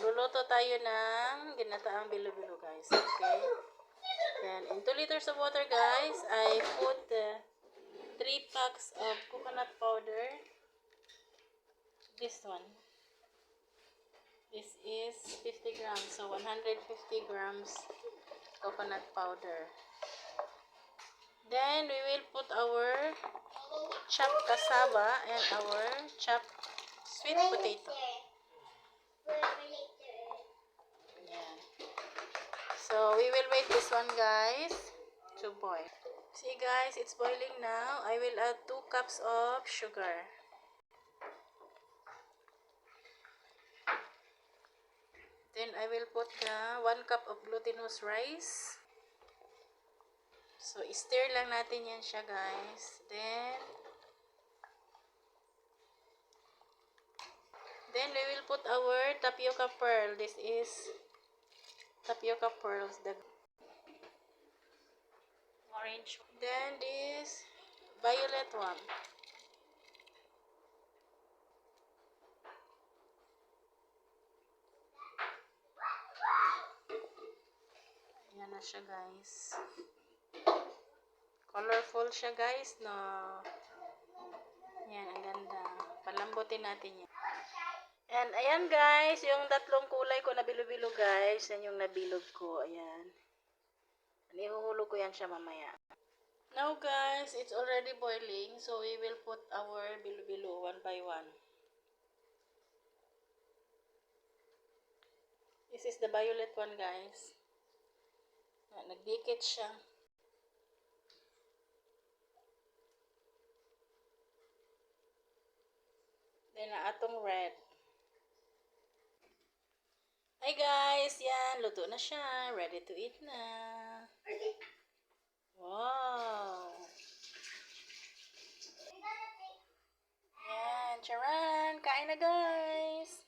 Magluluto tayo ng ginataang bilo-bilo, guys. Okay? Then, in 2 liters of water, guys, I put 3 packs of coconut powder. This one. This is 50 grams. So, 150 grams coconut powder. Then, we will put our chopped cassava and our chopped sweet potato. Yan. So, we will wait this one, guys, to boil. See, guys, it's boiling now. I will add 2 cups of sugar. Then, I will put 1 cup of glutinous rice. So, stir lang natin yan siya, guys. Then we will put our tapioca pearl. This is tapioca pearls, the orange. Then this violet one. Ayan na siya, guys. Colorful siya, guys, no? Yan, ang ganda. Palambutin natin yan. And ayan, guys, yung tatlong kulay ko na bilo-bilo, guys. Yan yung nabilog ko. Ayan. Ihuhulog ko yan siya mamaya. Now, guys, it's already boiling. So, we will put our bilo-bilo one by one. This is the violet one, guys. Nagdikit siya. Then, atong red. Hi, guys. Yan. Luto na siya. Ready to eat na. Wow. Yan. Charan. Kain na, guys.